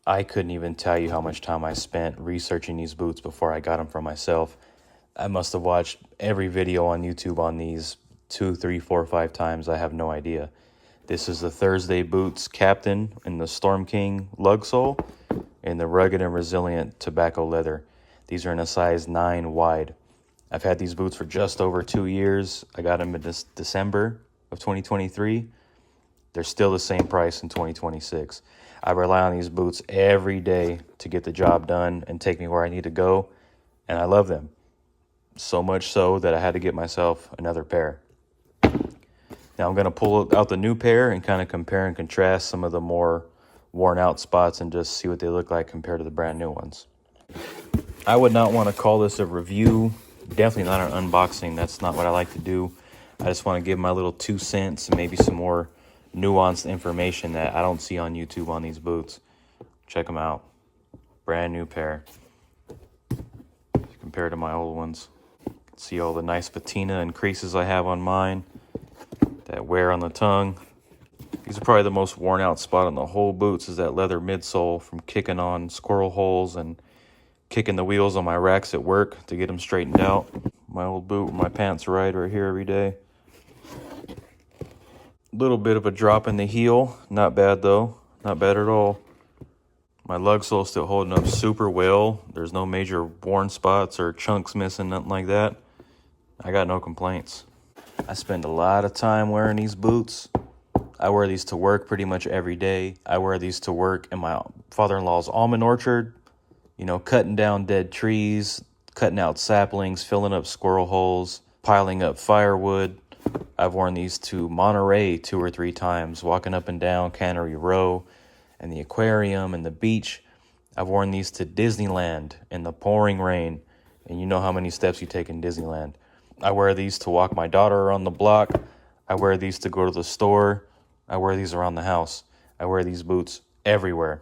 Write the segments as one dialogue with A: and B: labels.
A: I couldn't even tell you how much time I spent researching these boots before I got them for myself. I must have watched every video on YouTube on these 2, 3, 4, 5 times. I have no idea. This is the Thursday Boots Captain in the Stormking lug sole and the rugged and resilient tobacco leather. These are in a size 9 wide. I've had these boots for just over 2 years. I got them in this December of 2023. They're still the same price in 2026. I rely on these boots every day to get the job done and take me where I need to go, and I love them. So much so that I had to get myself another pair. Now I'm going to pull out the new pair and kind of compare and contrast some of the more worn out spots and just see what they look like compared to the brand new ones. I would not want to call this a review, definitely not an unboxing. That's not what I like to do. I just want to give my little 2 cents and maybe some more nuanced information that I don't see on YouTube on these boots. Check them out. Brand new pair compared to my old ones. See all the nice patina and creases I have on mine. That wear on the tongue. These are probably the most worn out spot on the whole boots is that leather midsole from kicking on squirrel holes and kicking the wheels on my racks at work to get them straightened out. My old boot where my pants ride right here every day. Little bit of a drop in the heel. Not bad though. Not bad at all. My lug sole still holding up super well. There's no major worn spots or chunks missing, nothing like that. I got no complaints. I spend a lot of time wearing these boots. I wear these to work pretty much every day. I wear these to work in my father-in-law's almond orchard. You know, cutting down dead trees, cutting out saplings, filling up squirrel holes, piling up firewood. I've worn these to Monterey 2 or 3 times, walking up and down Cannery Row and the aquarium and the beach. I've worn these to Disneyland in the pouring rain, and you know how many steps you take in Disneyland. I wear these to walk my daughter around the block. I wear these to go to the store. I wear these around the house. I wear these boots everywhere.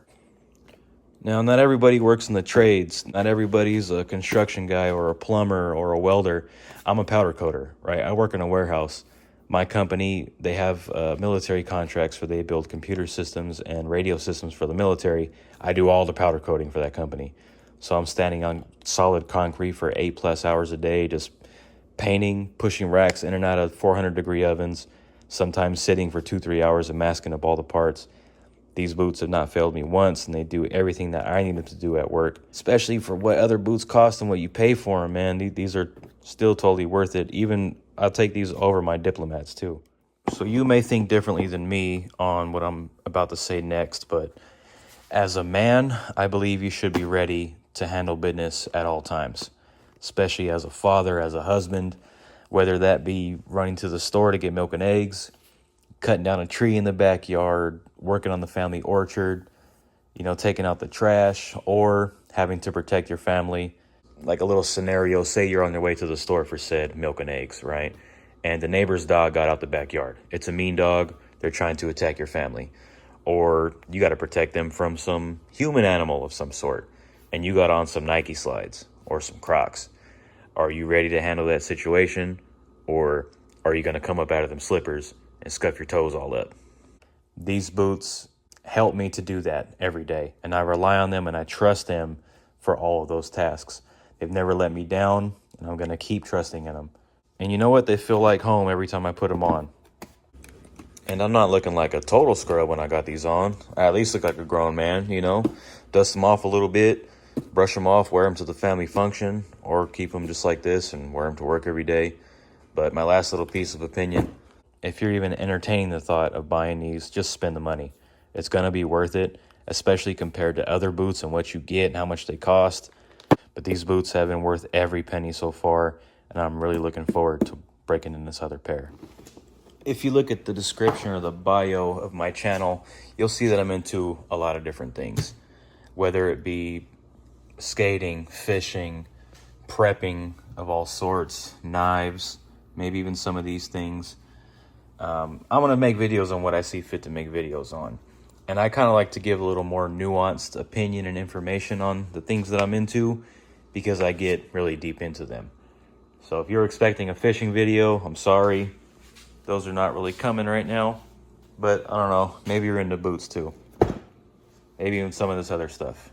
A: Now, not everybody works in the trades. Not everybody's a construction guy or a plumber or a welder. I'm a powder coater, right? I work in a warehouse. My company, they have military contracts where they build computer systems and radio systems for the military. I do all the powder coating for that company. So I'm standing on solid concrete for 8+ hours a day, just painting, pushing racks in and out of 400-degree ovens, sometimes sitting for 2-3 hours and masking up all the parts. These boots have not failed me once, and they do everything that I need them to do at work, especially for what other boots cost and what you pay for them, man. These are still totally worth it. Even I'll take these over my Diplomats too. So you may think differently than me on what I'm about to say next, but as a man, I believe you should be ready to handle business at all times, especially as a father, as a husband, whether that be running to the store to get milk and eggs, cutting down a tree in the backyard, working on the family orchard, you know, taking out the trash, or having to protect your family. Like a little scenario, say you're on your way to the store for said milk and eggs, right? And the neighbor's dog got out the backyard. It's a mean dog. They're trying to attack your family. Or you got to protect them from some human animal of some sort. And you got on some Nike slides or some Crocs. Are you ready to handle that situation? Or are you going to come up out of them slippers and scuff your toes all up? These boots help me to do that every day. And I rely on them and I trust them for all of those tasks. They've never let me down, and I'm going to keep trusting in them. And you know what? They feel like home every time I put them on. And I'm not looking like a total scrub when I got these on. I at least look like a grown man, you know. Dust them off a little bit, brush them off, wear them to the family function, or keep them just like this and wear them to work every day. But my last little piece of opinion, if you're even entertaining the thought of buying these, just spend the money. It's going to be worth it, especially compared to other boots and what you get and how much they cost. But these boots have been worth every penny so far, and I'm really looking forward to breaking in this other pair. If you look at the description or the bio of my channel, you'll see that I'm into a lot of different things. Whether it be skating, fishing, prepping of all sorts, knives, maybe even some of these things. I'm going to make videos on what I see fit to make videos on. And I kind of like to give a little more nuanced opinion and information on the things that I'm into because I get really deep into them. So if you're expecting a fishing video, I'm sorry. Those are not really coming right now. But I don't know, maybe you're into boots too. Maybe even some of this other stuff.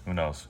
A: Who knows?